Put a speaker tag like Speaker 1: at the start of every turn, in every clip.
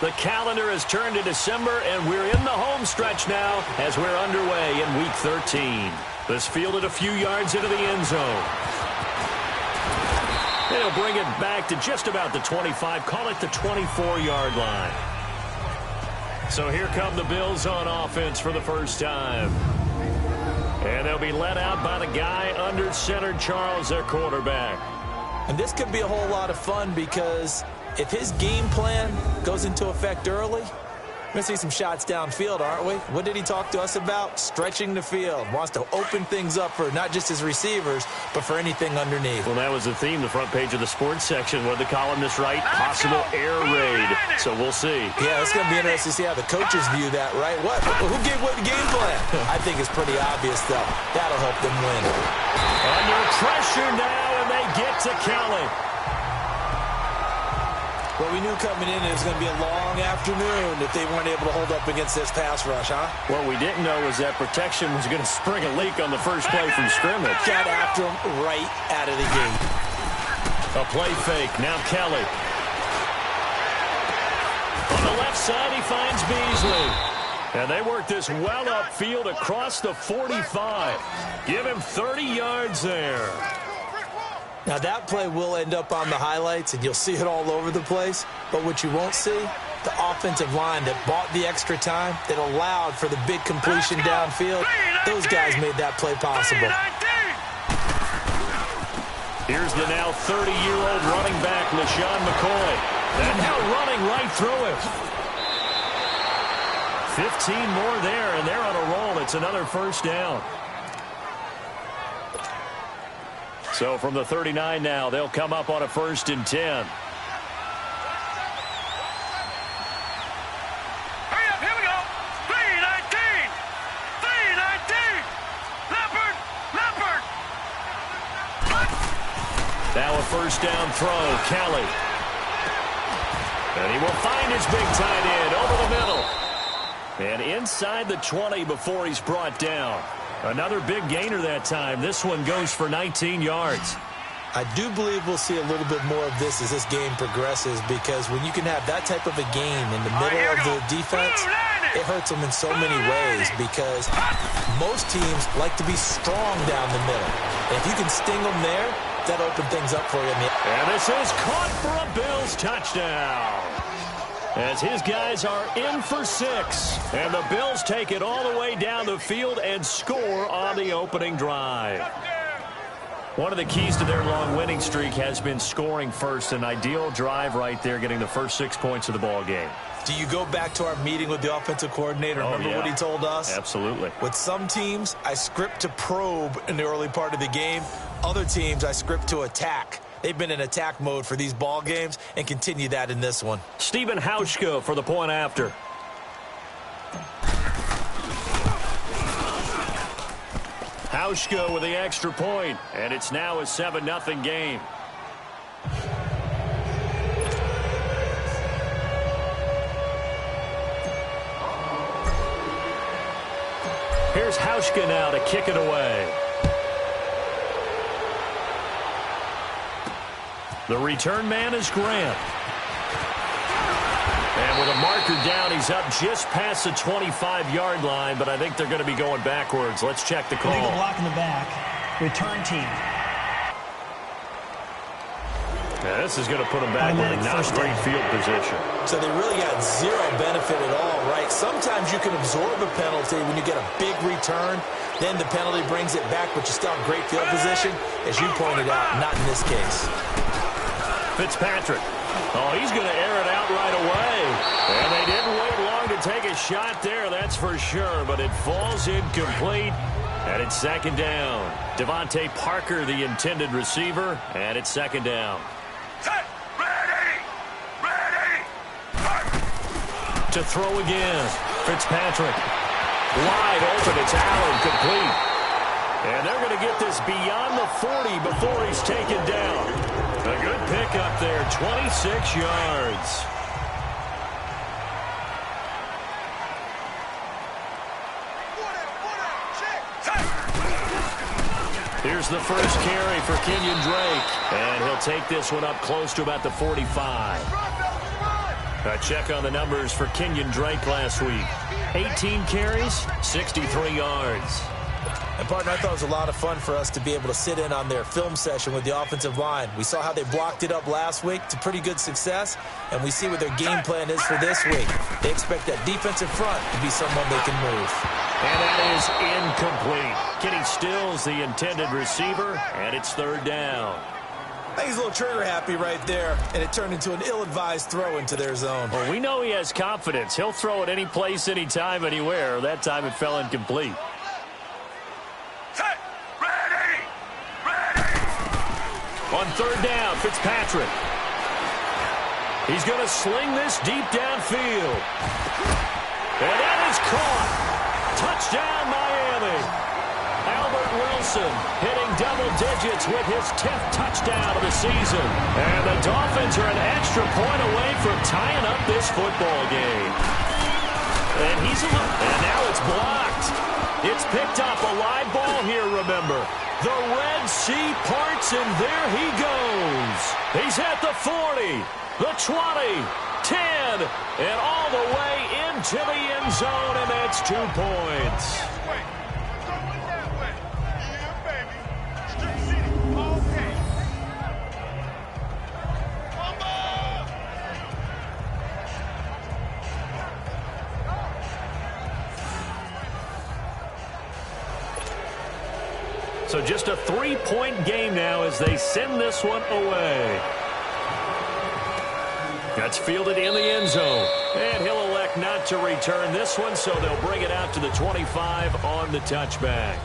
Speaker 1: The calendar has turned to December, and we're in the home stretch now as we're underway in Week 13. This fielded a few yards into the end zone. They'll bring it back to just about the 25, call it the 24-yard line. So here come the Bills on offense for the first time. And they'll be led out by the guy under center, Charles, their quarterback.
Speaker 2: And this could be a whole lot of fun because if his game plan goes into effect early, we're going to see some shots downfield, aren't we? What did he talk to us about? Stretching the field. Wants to open things up for not just his receivers, but for anything underneath.
Speaker 1: Well, that was the theme, the front page of the sports section. What the columnist write? Possible air raid. So we'll see.
Speaker 2: Yeah, it's going to be interesting to see how the coaches view that, right? What? Who gave away the game plan? I think it's pretty obvious, though. That'll help them win.
Speaker 1: Under pressure now, and they get to Kelly.
Speaker 2: Well, we knew coming in it was going to be a long afternoon if they weren't able to hold up against this pass rush, huh?
Speaker 1: What we didn't know was that protection was going to spring a leak on the first play from scrimmage.
Speaker 2: Got after him right out of the gate.
Speaker 1: A play fake. Now Kelly. On the left side, he finds Beasley. And they work this well upfield across the 45. Give him 30 yards there.
Speaker 2: Now, that play will end up on the highlights, and you'll see it all over the place. But what you won't see, the offensive line that bought the extra time, that allowed for the big completion downfield, those guys made that play possible.
Speaker 1: Here's the now 30-year-old running back, LaShawn McCoy. And now running right through it. 15 more there, and they're on a roll. It's another first down. So from the 39 now, they'll come up on a 1st and 10.
Speaker 3: Hurry up, here we go. 3-19. 3-19. Leopard.
Speaker 1: Now a first down throw, Kelly. And he will find his big tight end over the middle. And inside the 20 before he's brought down. Another big gainer that time. This one goes for 19 yards.
Speaker 2: I do believe we'll see a little bit more of this as this game progresses, because when you can have that type of a game in the middle of the defense, it hurts them in so many ways, because most teams like to be strong down the middle. And if you can sting them there, that opens things up for you.
Speaker 1: And this is caught for a Bills touchdown. As his guys are in for 6. And the Bills take it all the way down the field and score on the opening drive. One of the keys to their long winning streak has been scoring first. An ideal drive right there, getting the first 6 points of the ball game.
Speaker 2: Do you go back to our meeting with the offensive coordinator? Remember what he told us?
Speaker 1: Absolutely.
Speaker 2: With some teams, I script to probe in the early part of the game. Other teams, I script to attack. They've been in attack mode for these ball games and continue that in this one.
Speaker 1: Stephen Hauschka for the point after. Hauschka with the extra point, and it's now a 7-0 game. Here's Hauschka now to kick it away. The return man is Grant. And with a marker down, he's up just past the 25-yard line, but I think they're going to be going backwards. Let's check the call.
Speaker 4: Illegal block in the back. Return team.
Speaker 1: Yeah, this is going to put them back in a not great field position.
Speaker 2: So they really got zero benefit at all, right? Sometimes you can absorb a penalty when you get a big return. Then the penalty brings it back, but you still have great field position. As you pointed out, not in this case.
Speaker 1: Fitzpatrick. Oh, he's going to air it out right away. And they didn't wait long to take a shot there, that's for sure. But it falls incomplete, and it's 2nd down. Devontae Parker, the intended receiver, and it's 2nd down.
Speaker 3: Set. Ready.
Speaker 1: To throw again. Fitzpatrick. Wide open. It's Allen, complete. And they're going to get this beyond the 40 before he's taken down. A good pickup there, 26 yards. Here's the first carry for Kenyon Drake. And he'll take this one up close to about the 45. A check on the numbers for Kenyon Drake last week. 18 carries, 63 yards.
Speaker 2: And, partner, I thought it was a lot of fun for us to be able to sit in on their film session with the offensive line. We saw how they blocked it up last week to pretty good success, and we see what their game plan is for this week. They expect that defensive front to be someone they can move.
Speaker 1: And that is incomplete. Kenny Stills, the intended receiver, and it's third down.
Speaker 2: I think he's a little trigger happy right there, and it turned into an ill-advised throw into their zone.
Speaker 1: Well, we know he has confidence. He'll throw it any place, anytime, anywhere. That time it fell incomplete.
Speaker 3: Set. Ready. Ready.
Speaker 1: On third down, Fitzpatrick. He's going to sling this deep downfield. And that is caught. Touchdown, Miami. Albert Wilson hitting double digits with his 10th touchdown of the season. And the Dolphins are an extra point away from tying up this football game. And now it's blocked. It's picked up. A live ball here, remember. The Red Sea parts, and there he goes. He's at the 40, the 20, 10, and all the way into the end zone, and that's 2 points. So just a 3-point game now as they send this one away. That's fielded in the end zone. And he'll elect not to return this one, so they'll bring it out to the 25 on the touchback.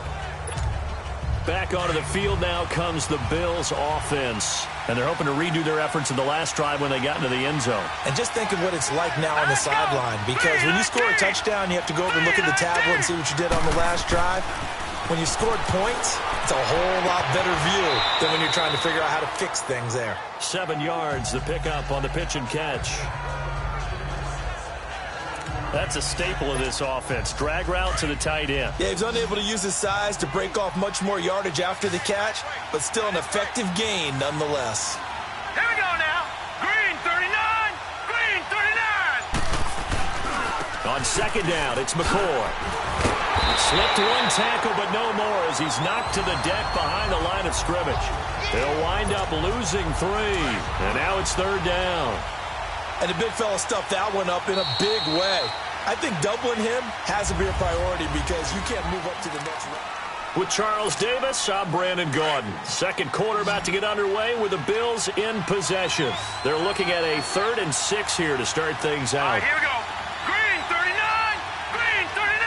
Speaker 1: Back onto the field now comes the Bills offense. And they're hoping to redo their efforts in the last drive when they got into the end zone.
Speaker 2: And just think of what it's like now on the sideline. Because when you score a touchdown, you have to go over and look at the tablet and see what you did on the last drive. When you scored points, it's a whole lot better view than when you're trying to figure out how to fix things there.
Speaker 1: 7 yards, the pickup on the pitch and catch. That's a staple of this offense. Drag route to the tight end.
Speaker 2: Yeah, he's unable to use his size to break off much more yardage after the catch, but still an effective gain nonetheless.
Speaker 3: Here we go now. Green 39. Green 39.
Speaker 1: On second down, it's McCoy. Slipped one tackle, but no more as he's knocked to the deck behind the line of scrimmage. They'll wind up losing 3, and now it's third down.
Speaker 2: And the big fella stuffed that one up in a big way. I think doubling him has to be a priority because you can't move up to the next round.
Speaker 1: With Charles Davis, I'm Brandon Gaudin. Second quarter about to get underway with the Bills in possession. They're looking at a 3rd and 6 here to start things out.
Speaker 3: All right, here we go. Green 39. Green 39.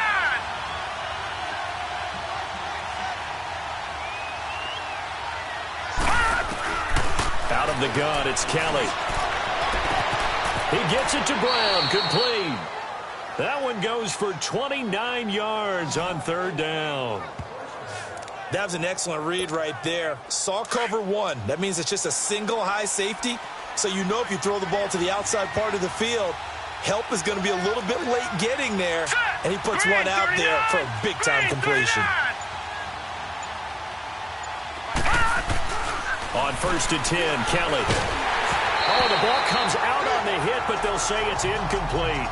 Speaker 1: Out of the gun, it's Kelly. He gets it to Brown, complete. That one goes for 29 yards on third down.
Speaker 2: That was an excellent read right there. Saw cover 1. That means it's just a single high safety. So you know if you throw the ball to the outside part of the field, help is going to be a little bit late getting there. And he puts one out there for a big-time completion.
Speaker 1: On 1st and 10, Kelly. Oh, the ball comes out on the hit, but they'll say it's incomplete.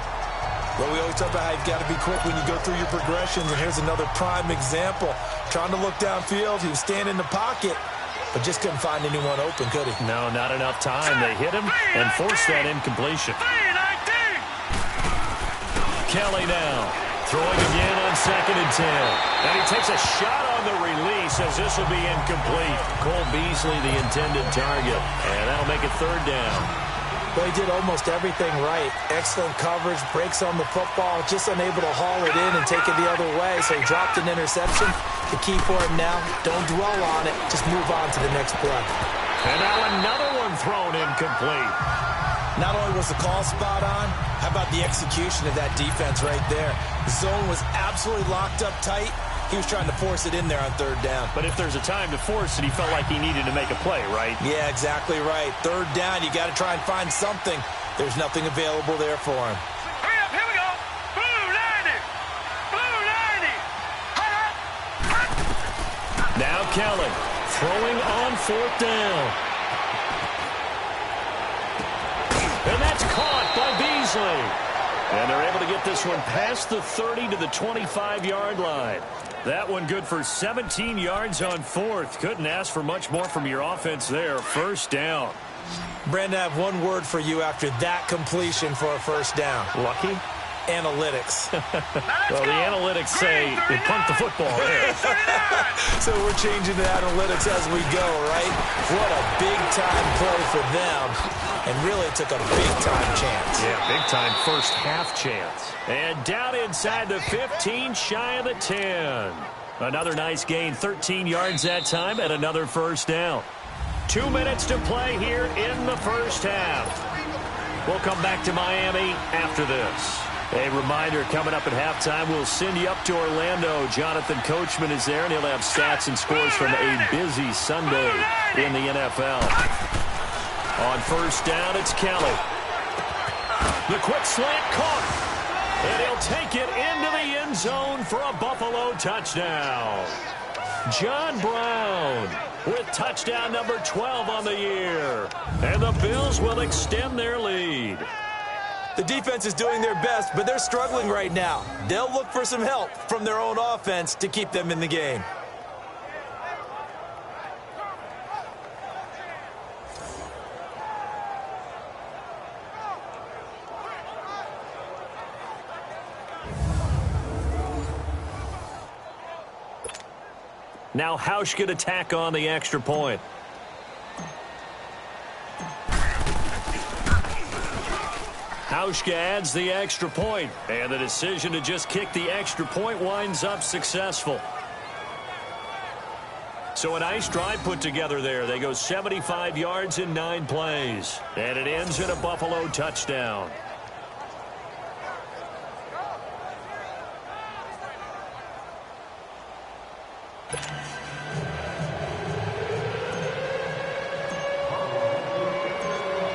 Speaker 2: Well, we always talk about how you've got to be quick when you go through your progressions, and here's another prime example. Trying to look downfield, he was standing in the pocket, but just couldn't find anyone open, could he?
Speaker 1: No, not enough time. They hit him and forced that incompletion. Kelly now throwing again on 2nd and 10. And he takes a shot on the release as this will be incomplete. Cole Beasley, the intended target. And that'll make it third down.
Speaker 2: Well, he did almost everything right. Excellent coverage, breaks on the football, just unable to haul it in and take it the other way. So he dropped an interception. The key for him now, don't dwell on it. Just move on to the next play.
Speaker 1: And now another one thrown incomplete.
Speaker 2: Not only was the call spot on, how about the execution of that defense right there? The zone was absolutely locked up tight. He was trying to force it in there on third down.
Speaker 1: But if there's a time to force it, he felt like he needed to make a play, right?
Speaker 2: Yeah, exactly right. Third down, you got to try and find something. There's nothing available there for him.
Speaker 3: Hurry up, here we go. Blue 90. Blue 90.
Speaker 1: Now Kelly throwing on 4th down. And that's caught by Beasley. Beasley. And they're able to get this one past the 30 to the 25-yard line. That one good for 17 yards on fourth. Couldn't ask for much more from your offense there. First down.
Speaker 2: Brandon, I have one word for you after that completion for a first down.
Speaker 1: Lucky?
Speaker 2: Analytics.
Speaker 1: Well, the analytics say they punt the football there.
Speaker 2: So we're changing the analytics as we go, right? What a big-time play for them, and really took a big-time chance.
Speaker 1: Yeah, big-time first half chance. And down inside the 15, shy of the 10. Another nice gain, 13 yards that time, and another first down. 2 minutes to play here in the first half. We'll come back to Miami after this. A reminder, coming up at halftime, we'll send you up to Orlando. Jonathan Coachman is there, and he'll have stats and scores from a busy Sunday in the NFL. On first down, it's Kelly. The quick slant caught, and he'll take it into the end zone for a Buffalo touchdown. John Brown with touchdown number 12 on the year. And the Bills will extend their lead.
Speaker 2: The defense is doing their best, but they're struggling right now. They'll look for some help from their own offense to keep them in the game.
Speaker 1: Now Hauschka to tack on the extra point. Hauschka adds the extra point, and the decision to just kick the extra point winds up successful. So a nice drive put together there. They go 75 yards in 9 plays, and it ends in a Buffalo touchdown.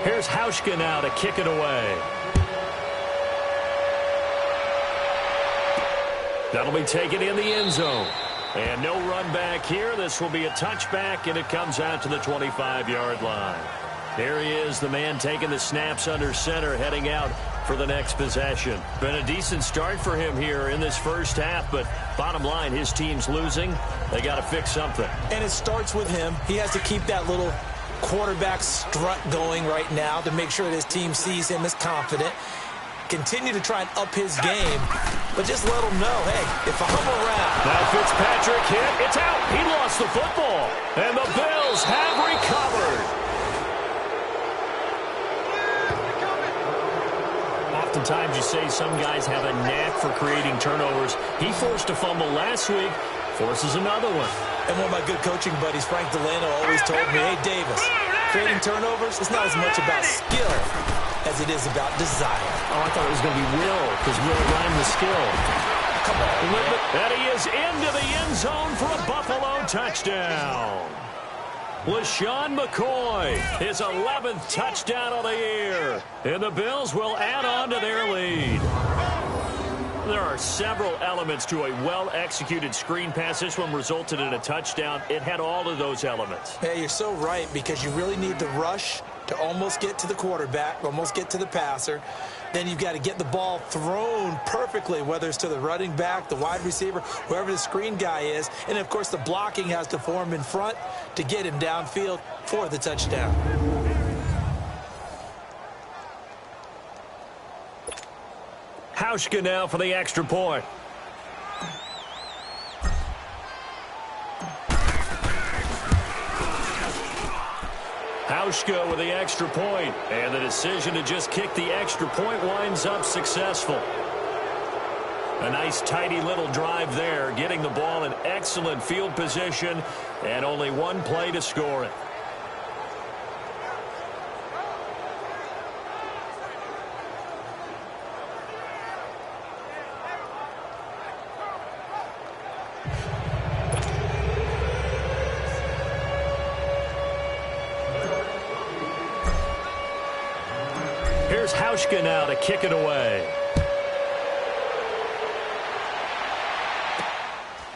Speaker 1: Here's Hauschka now to kick it away. That'll be taken in the end zone. And no run back here. This will be a touchback, and it comes out to the 25-yard line. There he is, the man taking the snaps under center, heading out for the next possession. Been a decent start for him here in this first half, but bottom line, his team's losing. They got to fix something.
Speaker 2: And it starts with him. He has to keep that little quarterback strut going right now to make sure that his team sees him as confident. Continue to try and up his game, but just let him know, hey, if I'm around.
Speaker 1: Now Fitzpatrick hit. It's out. He lost the football. And the Bills have recovered. Oftentimes you say some guys have a knack for creating turnovers. He forced a fumble last week, forces another one.
Speaker 2: And one of my good coaching buddies, Frank Delano, always told me, hey, Davis, creating turnovers, it's not as much about skill as it is about desire.
Speaker 1: Oh, I thought it was going to be will, because will rhyme with skill.
Speaker 2: Come on, man.
Speaker 1: And he is into the end zone for a Buffalo touchdown. LaShawn McCoy, his 11th touchdown of the year. And the Bills will add on to their lead. There are several elements to a well-executed screen pass. This one resulted in a touchdown. It had all of those elements.
Speaker 2: Hey, you're so right, because you really need the rush to almost get to the quarterback, almost get to the passer. Then you've got to get the ball thrown perfectly, whether it's to the running back, the wide receiver, whoever the screen guy is. And, of course, the blocking has to form in front to get him downfield for the touchdown.
Speaker 1: Hauschka now for the extra point. Hauschka with the extra point, and the decision to just kick the extra point winds up successful. A nice tidy little drive there, getting the ball in excellent field position, and only one play to score it. Here's Hauschka now to kick it away.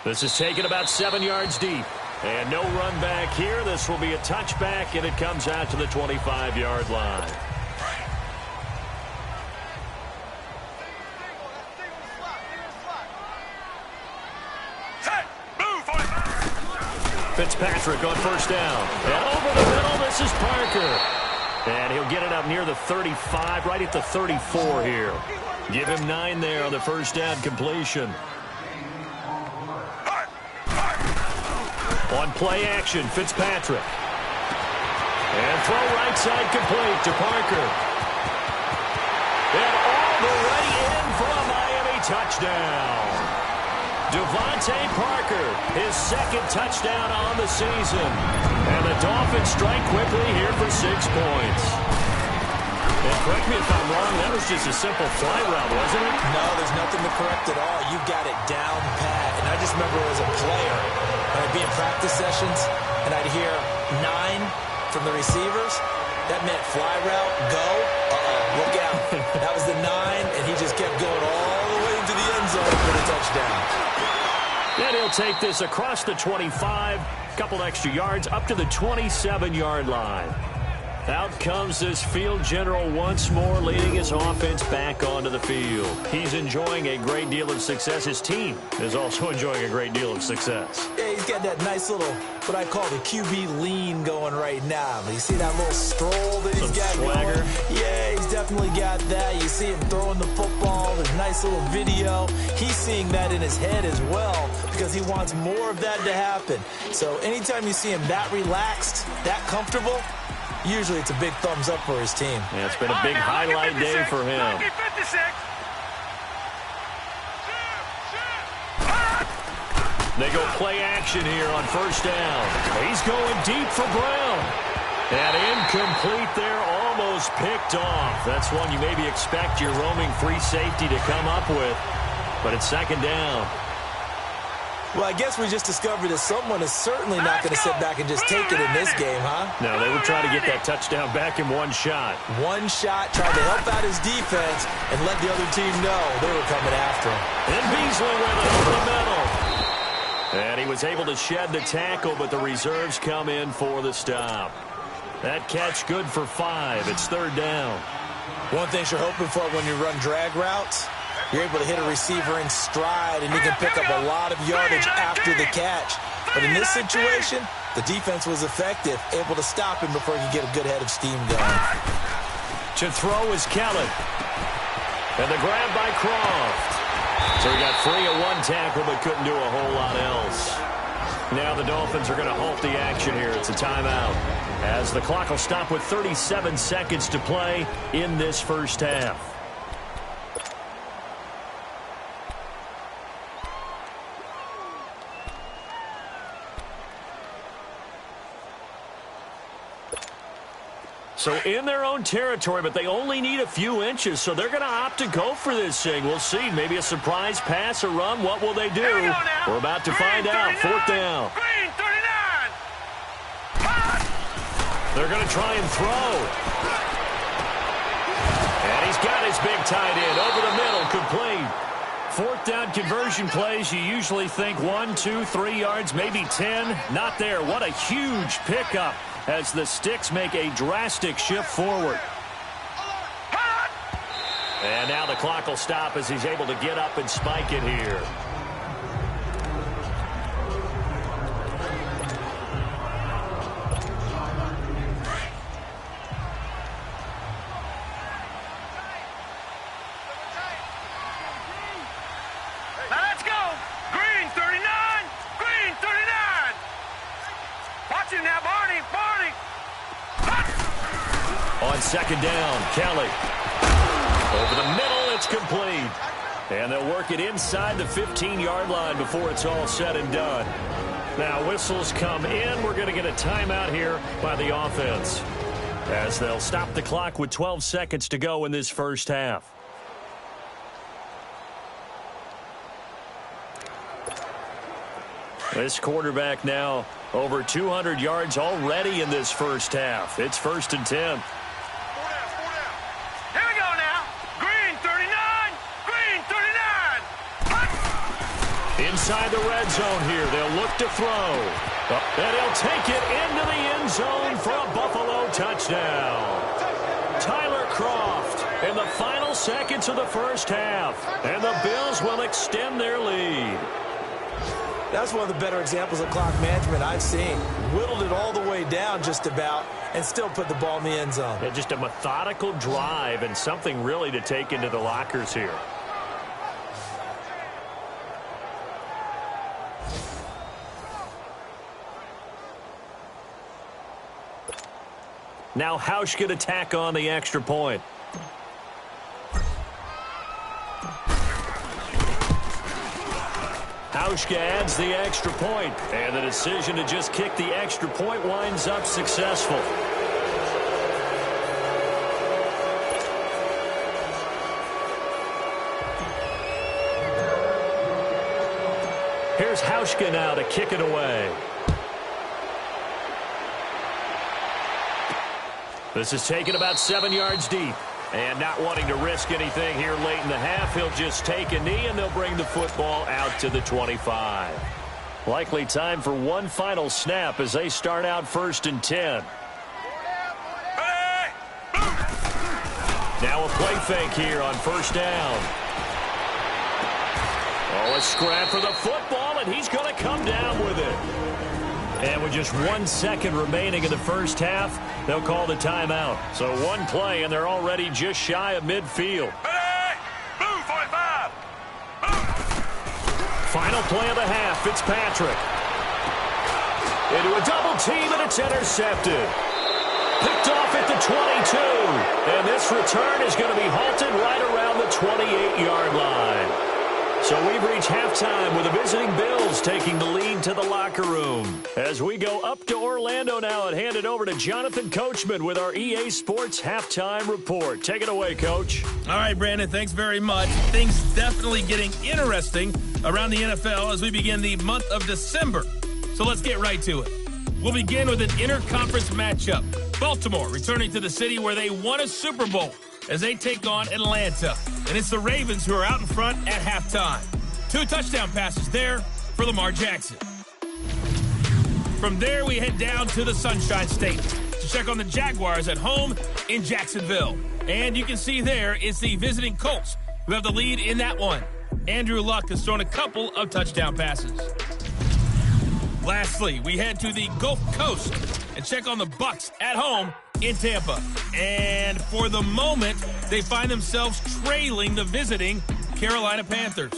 Speaker 1: This is taken about 7 yards deep. And no run back here. This will be a touchback, and it comes out to the 25-yard line. Fitzpatrick on first down. And over the middle, this is Parker. And he'll get it up near the 35, right at the 34 here. Give him 9 there on the first down completion. On play action, Fitzpatrick. And throw right side complete to Parker. And all the way in for a Miami touchdown. Devontae Parker, his second touchdown on the season. And the Dolphins strike quickly here for 6 points. And correct me if I'm wrong, that was just a simple fly route, wasn't it?
Speaker 2: No, there's nothing to correct at all. You got it down pat. And I just remember as a player, when I'd be in practice sessions, and I'd hear 9 from the receivers. That meant fly route, go, look out. That was the 9, and he just kept going all the way into the end zone for the touchdown.
Speaker 1: And he'll take this across the 25, couple extra yards, up to the 27-yard line. Out comes this field general once more, leading his offense back onto the field. He's enjoying a great deal of success. His team is also enjoying a great deal of success.
Speaker 2: Yeah, he's got that nice little, what I call the QB lean going right now. You see that little stroll that he's got
Speaker 1: swagger
Speaker 2: going? Yeah, he's definitely got that. You see him throwing the football. There's a nice little video. He's seeing that in his head as well because he wants more of that to happen. So anytime you see him that relaxed, that comfortable, usually it's a big thumbs up for his team.
Speaker 1: Yeah, it's been a big highlight day for him. They go play action here on first down. He's going deep for Brown. And incomplete there, almost picked off. That's one you maybe expect your roaming free safety to come up with. But it's second down.
Speaker 2: Well, I guess we just discovered that someone is certainly not going to sit back and just take it in this game, huh?
Speaker 1: No, they were trying to get that touchdown back in one shot.
Speaker 2: One shot, trying to help out his defense and let the other team know they were coming after him.
Speaker 1: And Beasley with it over the middle. And he was able to shed the tackle, but the reserves come in for the stop. That catch good for 5. It's third down.
Speaker 2: One thing you're hoping for when you run drag routes, you're able to hit a receiver in stride, and you can pick up a lot of yardage after the catch. But in this situation, the defense was effective, able to stop him before he could get a good head of steam going.
Speaker 1: To throw is Kelly. And the grab by Croft. So he got free of one tackle, but couldn't do a whole lot else. Now the Dolphins are going to halt the action here. It's a timeout, as the clock will stop with 37 seconds to play in this first half. So in their own territory, but they only need a few inches, so they're going to opt to go for this thing. We'll see. Maybe a surprise pass or run. What will they do? We're about to find out. Fourth down.
Speaker 3: Green 39.
Speaker 1: They're going to try and throw. And he's got his big tight end over the middle, complete. Fourth down conversion plays, you usually think 1, 2, 3 yards, maybe 10. Not there. What a huge pickup as the sticks make a drastic shift forward. And now the clock will stop as he's able to get up and spike it here.
Speaker 3: Now let's go. Green 39. Green 39. Watch him now, Barney. Barney.
Speaker 1: On second down, Kelly. Over the middle, it's complete. And they'll work it inside the 15-yard line before it's all said and done. Now, whistles come in. We're going to get a timeout here by the offense, as they'll stop the clock with 12 seconds to go in this first half. This quarterback now over 200 yards already in this first half. It's 1st and 10.
Speaker 3: Here we go now. Green 39. Green 39.
Speaker 1: Inside the red zone here, they'll look to throw. And he'll take it into the end zone for a Buffalo touchdown. Tyler Croft in the final seconds of the first half. And the Bills will extend their lead.
Speaker 2: That's one of the better examples of clock management I've seen. Whittled it all the way down just about and still put the ball in the end zone.
Speaker 1: Yeah, just a methodical drive and something really to take into the lockers here. Now Hausch could attack on the extra point. Hausch adds the extra point, and the decision to just kick the extra point winds up successful. Here's Hauschka now to kick it away. This is taken about 7 yards deep. And not wanting to risk anything here late in the half, he'll just take a knee, and they'll bring the football out to the 25. Likely time for one final snap as they start out 1st and 10. Now a play fake here on 1st down. Oh, a scrap for the football, and he's going to come down with it. And with just 1 second remaining in the first half, they'll call the timeout. So one play, and they're already just shy of midfield.
Speaker 3: Blue 45.
Speaker 1: Final play of the half, Fitzpatrick. Into a double team, and it's intercepted. Picked off at the 22. And this return is going to be halted right around the 28-yard line. So we've reached halftime with the visiting Bills taking the lead to the locker room. As we go up to Orlando now and hand it over to Jonathan Coachman with our EA Sports Halftime Report. Take it away, Coach.
Speaker 5: All right, Brandon, thanks very much. Things definitely getting interesting around the NFL as we begin the month of December. So let's get right to it. We'll begin with an interconference matchup. Baltimore returning to the city where they won a Super Bowl as they take on Atlanta. And it's the Ravens who are out in front at halftime. 2 touchdown passes there for Lamar Jackson. From there, we head down to the Sunshine State to check on the Jaguars at home in Jacksonville. And you can see there it's the visiting Colts who have the lead in that one. Andrew Luck has thrown a couple of touchdown passes. Lastly, we head to the Gulf Coast and check on the Bucs at home in Tampa. And for the moment, they find themselves trailing the visiting Carolina Panthers.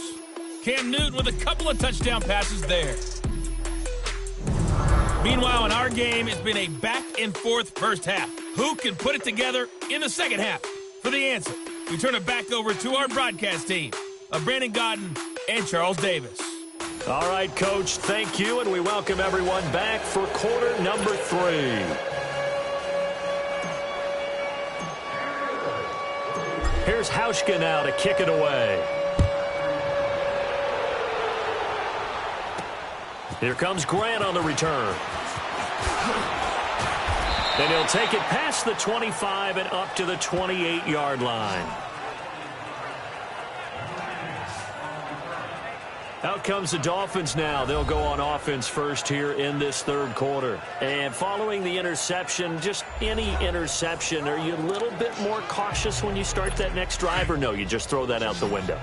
Speaker 5: Cam Newton with a couple of touchdown passes there. Meanwhile, in our game, it's been a back-and-forth first half. Who can put it together in the second half? For the answer, we turn it back over to our broadcast team of Brandon Godden and Charles Davis.
Speaker 1: All right, Coach, thank you, and we welcome everyone back for quarter number 3. Here's Hauschka now to kick it away. Here comes Grant on the return. And he'll take it past the 25 and up to the 28-yard line. Out comes the Dolphins now. They'll go on offense first here in this third quarter. And following the interception, just any interception, are you a little bit more cautious when you start that next drive, or no, you just throw that out the window?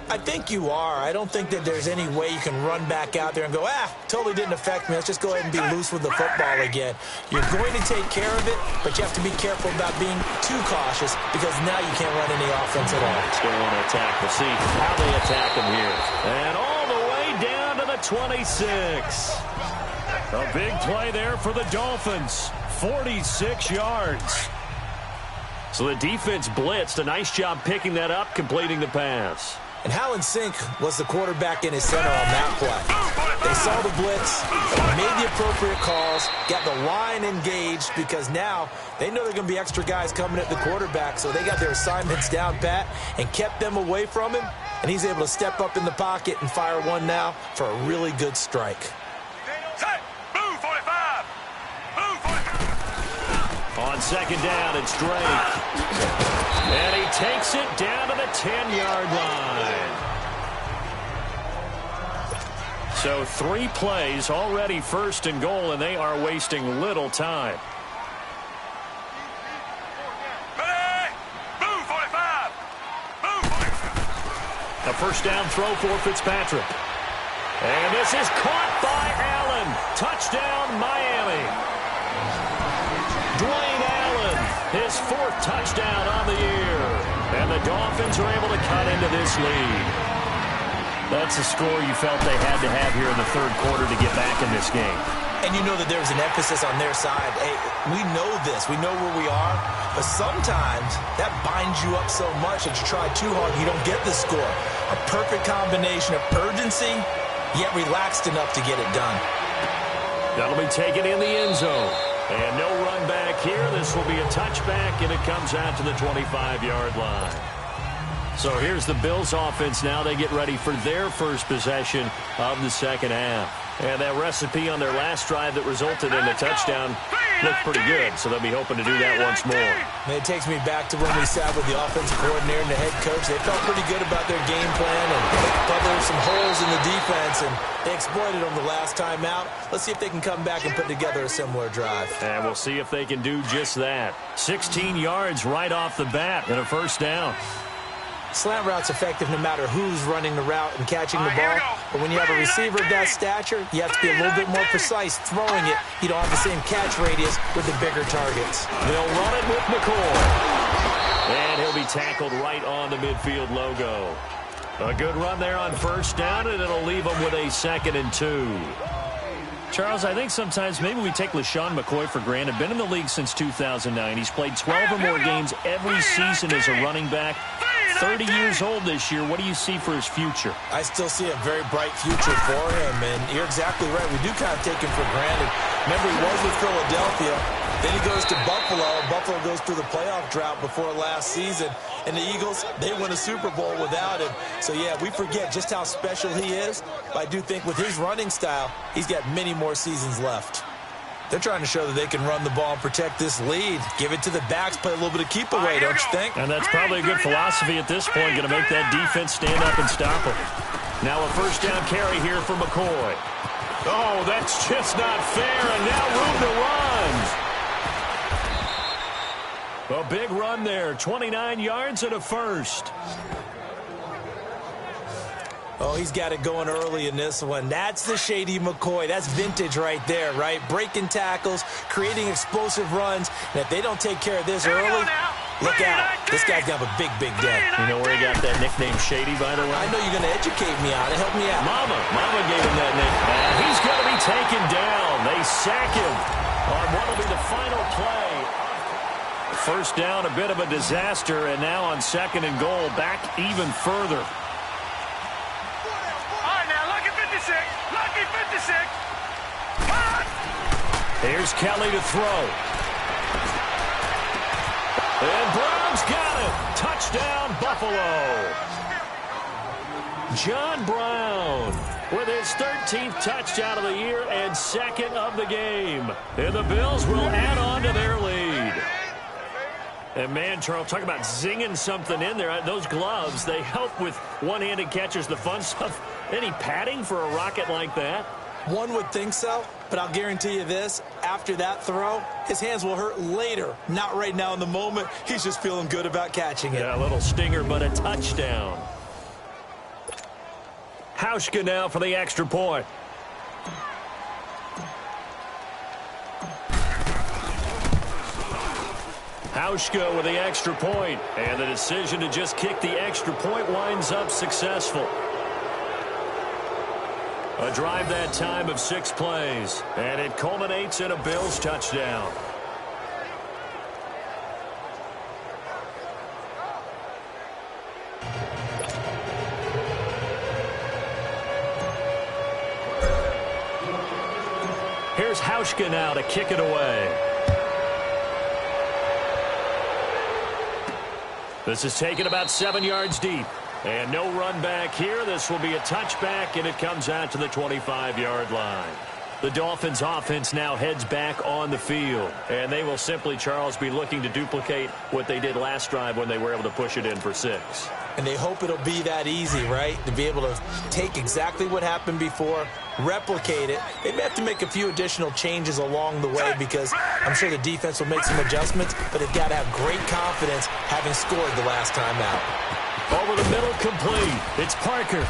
Speaker 2: I think you are. I don't think that there's any way you can run back out there and go, totally didn't affect me. Let's just go ahead and be loose with the football again. You're going to take care of it, but you have to be careful about being too cautious because now you can't run any offense at all.
Speaker 1: Let's go on attack. We'll see how they attack them here. And all the way down to the 26. A big play there for the Dolphins. 46 yards. So the defense blitzed. A nice job picking that up, completing the pass.
Speaker 2: And Hallen Sink was the quarterback in his center on that play. They saw the blitz, made the appropriate calls, got the line engaged because now they know they're going to be extra guys coming at the quarterback, so they got their assignments down pat and kept them away from him, and he's able to step up in the pocket and fire one now for a really good strike.
Speaker 1: On second down, it's Drake. And he takes it down to the 10-yard line. So 3 plays already first and goal, and they are wasting little time. A first down throw for Fitzpatrick. And this is caught by Allen. Touchdown, Miami. Dwayne Allen, his 4th touchdown on the year. And the Dolphins are able to cut into this lead. That's a score you felt they had to have here in the 3rd quarter to get back in this game.
Speaker 2: And you know that there's an emphasis on their side. Hey, we know this. We know where we are. But sometimes that binds you up so much that you try too hard and you don't get the score. A perfect combination of urgency, yet relaxed enough to get it done.
Speaker 1: That'll be taken in the end zone. And no run back here. This will be a touchback, and it comes out to the 25-yard line. So here's the Bills offense now. They get ready for their first possession of the second half. And that recipe on their last drive that resulted in a touchdown looked pretty good, so they'll be hoping to do that once more.
Speaker 2: And it takes me back to when we sat with the offensive coordinator and the head coach. They felt pretty good about their game plan, and thought there were some holes in the defense, and they exploited them the last time out. Let's see if they can come back and put together a similar drive.
Speaker 1: And we'll see if they can do just that. 16 yards right off the bat and a first down.
Speaker 2: Slant route's effective no matter who's running the route and catching the ball. But when you have a receiver of that stature, you have to be a little bit more precise throwing it. You don't have the same catch radius with the bigger targets.
Speaker 1: They'll run it with McCoy. And he'll be tackled right on the midfield logo. A good run there on first down, and it'll leave them with a 2nd and 2. Charles, I think sometimes maybe we take LeSean McCoy for granted. Been in the league since 2009. He's played 12 or more games every season as a running back. 30 years old this year. What do you see for his future?
Speaker 2: I still see a very bright future for him, and you're exactly right. We do kind of take him for granted. Remember, he was with Philadelphia. Then he goes to Buffalo, and Buffalo goes through the playoff drought before last season. And the Eagles, they win a Super Bowl without him. So, yeah, we forget just how special he is. But I do think with his running style, he's got many more seasons left. They're trying to show that they can run the ball and protect this lead. Give it to the backs, play a little bit of keep away, don't you think?
Speaker 1: And that's probably a good philosophy at this point, going to make that defense stand up and stop them. Now a first down carry here for McCoy. Oh, that's just not fair, and now room to run. A big run there, 29 yards and a first.
Speaker 2: Oh, he's got it going early in this one. That's the Shady McCoy. That's vintage right there, right? Breaking tackles, creating explosive runs. And if they don't take care of this early, look out. This guy's going to have a big, big day.
Speaker 1: You know where he got that nickname Shady, by the way?
Speaker 2: I know you're going to educate me on it. Help me out.
Speaker 1: Mama gave him that nickname. And he's going to be taken down. They sack him on what will be the final play. First down, a bit of a disaster. And now on 2nd and goal, back even further.
Speaker 3: Lucky 56.
Speaker 1: Here's Kelly to throw. And Brown's got it. Touchdown, Buffalo. John Brown with his 13th touchdown of the year and 2nd of the game. And the Bills will add on to their lead. And, man, Charles, talk about zinging something in there. Those gloves, they help with one-handed catchers, the fun stuff. Any padding for a rocket like that?
Speaker 2: One would think so, but I'll guarantee you this. After that throw, his hands will hurt later. Not right now in the moment. He's just feeling good about catching it.
Speaker 1: Yeah, a little stinger, but a touchdown. Hauschka now for the extra point. Hauschka with the extra point, and the decision to just kick the extra point winds up successful. A drive that time of 6 plays, and it culminates in a Bills touchdown. Here's Hauschka now to kick it away. This is taken about 7 yards deep. And no run back here. This will be a touchback, and it comes out to the 25-yard line. The Dolphins' offense now heads back on the field. And they will simply, Charles, be looking to duplicate what they did last drive when they were able to push it in for 6.
Speaker 2: And they hope it'll be that easy, right? To be able to take exactly what happened before, replicate it. They may have to make a few additional changes along the way because I'm sure the defense will make some adjustments, but they've got to have great confidence having scored the last time out.
Speaker 1: Over the middle, complete. It's Parker.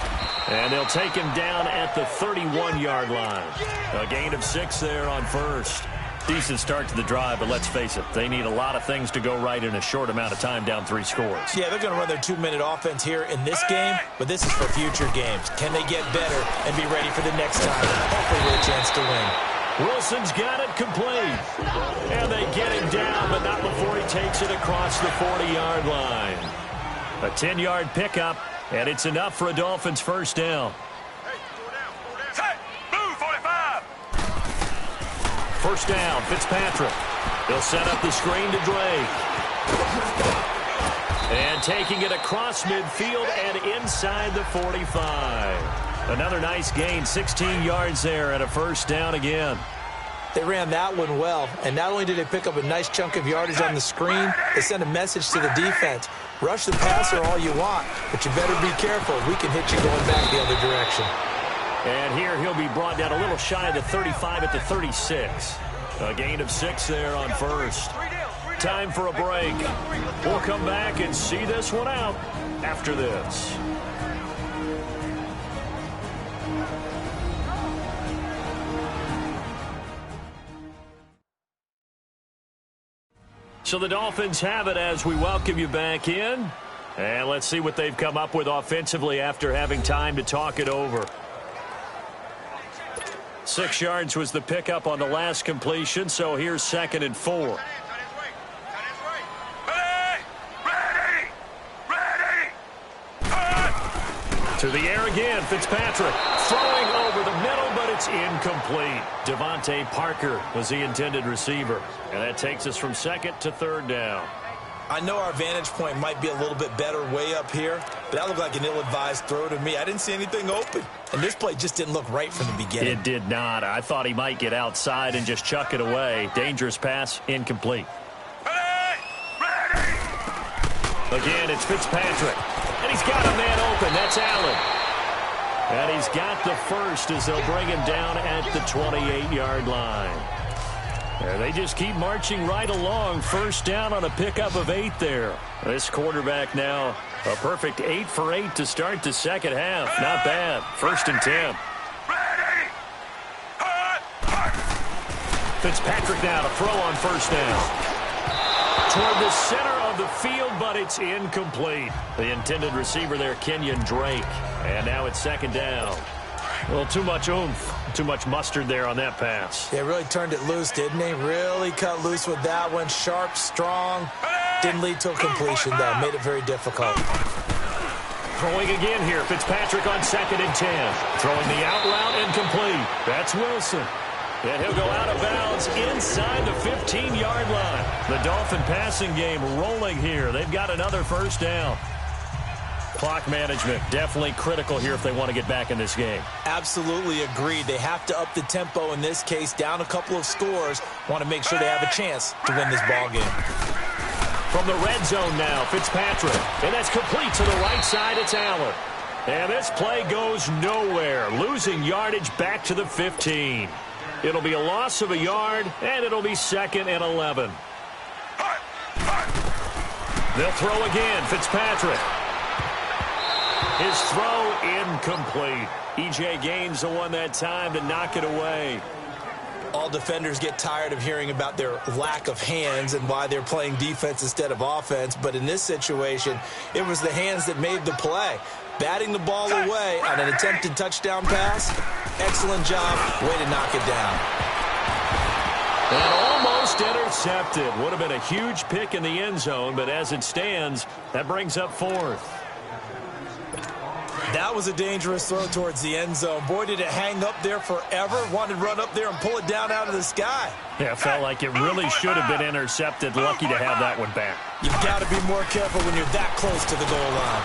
Speaker 1: And they'll take him down at the 31-yard line. A gain of 6 there on first. Decent start to the drive, but let's face it, they need a lot of things to go right in a short amount of time, down 3 scores.
Speaker 2: Yeah, they're going to run their 2-minute offense here in this game, but this is for future games. Can they get better and be ready for the next time? Hopefully with a chance to win.
Speaker 1: Wilson's got it complete. And they get him down, but not before he takes it across the 40-yard line. A 10-yard pickup, and it's enough for a Dolphins first down. First down, Fitzpatrick. He'll set up the screen to Drake. And taking it across midfield and inside the 45. Another nice gain, 16 yards there and a first down again.
Speaker 2: They ran that one well, and not only did they pick up a nice chunk of yardage on the screen, they sent a message to the defense. Rush the passer all you want, but you better be careful. We can hit you going back the other direction.
Speaker 1: And here he'll be brought down a little shy of the 35 at the 36. A gain of 6 there on first. Time for a break. We'll come back and see this one out after this. So the Dolphins have it as we welcome you back in. And let's see what they've come up with offensively after having time to talk it over. 6 yards was the pickup on the last completion, so here's 2nd and 4. To the air again, Fitzpatrick throwing over the middle, but it's incomplete. Devontae Parker was the intended receiver, and that takes us from 2nd to 3rd down.
Speaker 2: I know our vantage point might be a little bit better way up here, but that looked like an ill-advised throw to me. I didn't see anything open, and this play just didn't look right from the beginning.
Speaker 1: It did not. I thought he might get outside and just chuck it away. Dangerous pass, incomplete. Again, it's Fitzpatrick, and he's got a man open. That's Allen. And he's got the first as they'll bring him down at the 28-yard line. And they just keep marching right along. First down on a pickup of 8 there. This quarterback now a perfect 8 for 8 to start the second half. Not bad. 1st and 10. Fitzpatrick now to throw on first down. Toward the center of the field, but it's incomplete. The intended receiver there, Kenyon Drake. And now it's 2nd down. Well, too much oomph, too much mustard there on that pass.
Speaker 2: They really turned it loose, didn't they? Really cut loose with that one. Sharp, strong. Didn't lead to a completion, though. Made it very difficult.
Speaker 1: Throwing again here. Fitzpatrick on 2nd and 10. Throwing the out route and complete. That's Wilson. And he'll go out of bounds inside the 15-yard line. The Dolphin passing game rolling here. They've got another first down. Clock management definitely critical here if they want to get back in this game.
Speaker 2: Absolutely agreed. They have to up the tempo in this case, down a couple of scores. Want to make sure they have a chance to win this ball game.
Speaker 1: From the red zone now, Fitzpatrick. And that's complete to the right side. It's Allen. And this play goes nowhere. Losing yardage back to the 15. It'll be a loss of a yard, and it'll be 2nd and 11. They'll throw again. Fitzpatrick. His throw incomplete. E.J. Gaines the one that time to knock it away.
Speaker 2: All defenders get tired of hearing about their lack of hands and why they're playing defense instead of offense. But in this situation, it was the hands that made the play. Batting the ball away on an attempted touchdown pass. Excellent job. Way to knock it down.
Speaker 1: And almost intercepted. Would have been a huge pick in the end zone, but as it stands, that brings up 4th.
Speaker 2: That was a dangerous throw towards the end zone. Boy, did it hang up there forever. Wanted to run up there and pull it down out of the sky.
Speaker 1: Yeah, it felt like it really should have been intercepted. Lucky to have that one back.
Speaker 2: You've got to be more careful when you're that close to the goal line.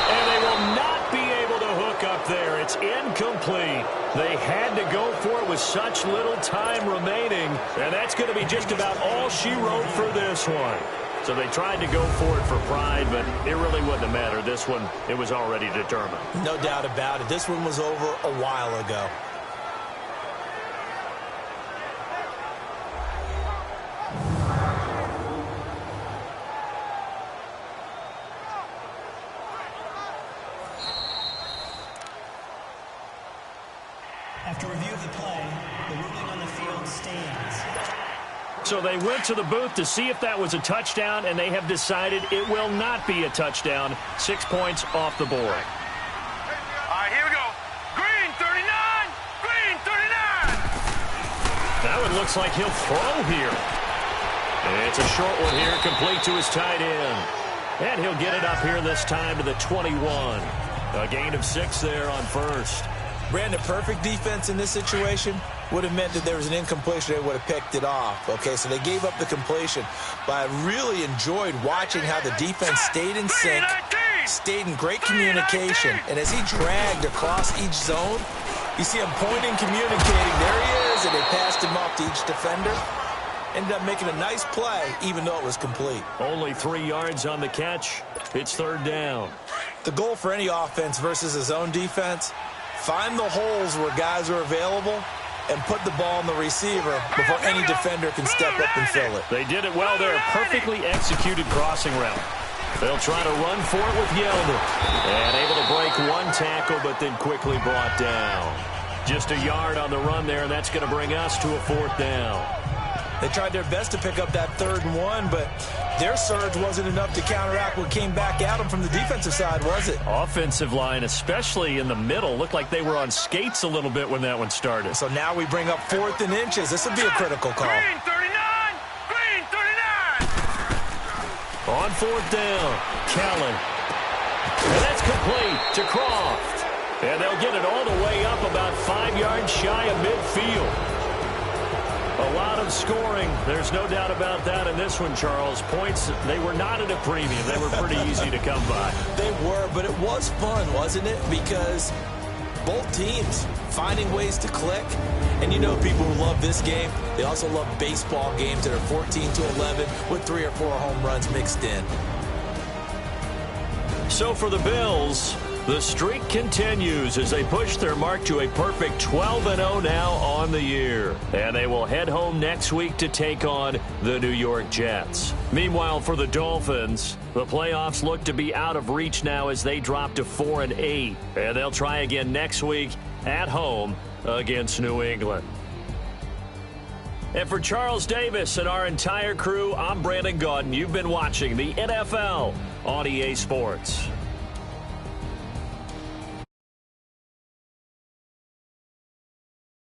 Speaker 1: And they will not be able to hook up there. It's incomplete. They had to go for it with such little time remaining. And that's going to be just about all she wrote for this one. So they tried to go for it for pride, but it really wouldn't have mattered. This one, it was already determined.
Speaker 2: No doubt about it. This one was over a while ago.
Speaker 4: After review of the play, the ruling on the field stands.
Speaker 1: So they went to the booth to see if that was a touchdown, and they have decided it will not be a touchdown. 6 points off the board.
Speaker 3: All right, here we go. Green 39, green 39.
Speaker 1: That one looks like he'll throw here. It's a short one here, complete to his tight end. And he'll get it up here this time to the 21. A gain of 6 there on first.
Speaker 2: Brandon, perfect defense in this situation would have meant that there was an incompletion. They would have picked it off. Okay, so they gave up the completion. But I really enjoyed watching how the defense stayed in sync, stayed in great communication. And as he dragged across each zone, you see him pointing, communicating. There he is, and they passed him off to each defender. Ended up making a nice play, even though it was complete.
Speaker 1: Only 3 yards on the catch. It's third down.
Speaker 2: The goal for any offense versus a zone defense, find the holes where guys are available and put the ball on the receiver before any defender can step up and fill it.
Speaker 1: They did it well there. Perfectly executed crossing route. They'll try to run for it with Yeldon. And able to break one tackle, but then quickly brought down. Just a yard on the run there, and that's going to bring us to a fourth down.
Speaker 2: They tried their best to pick up that 3rd and 1, but their surge wasn't enough to counteract what came back at them from the defensive side, was it?
Speaker 1: Offensive line, especially in the middle, looked like they were on skates a little bit when that one started.
Speaker 2: So now we bring up 4th and inches. This would be a critical call.
Speaker 3: Green 39, green 39.
Speaker 1: On 4th down, Callan. And that's complete to Croft. And they'll get it all the way up about 5 yards shy of midfield. A lot of scoring. There's no doubt about that in this one, Charles. Points, they were not at a premium. They were pretty easy to come by.
Speaker 2: They were, but it was fun, wasn't it? Because both teams finding ways to click. And you know people who love this game, they also love baseball games that are 14-11 with 3 or 4 home runs mixed in.
Speaker 1: So for the Bills, the streak continues as they push their mark to a perfect 12-0 now on the year. And they will head home next week to take on the New York Jets. Meanwhile, for the Dolphins, the playoffs look to be out of reach now as they drop to 4-8. And they'll try again next week at home against New England. And for Charles Davis and our entire crew, I'm Brandon Gaudin. You've been watching the NFL on EA Sports.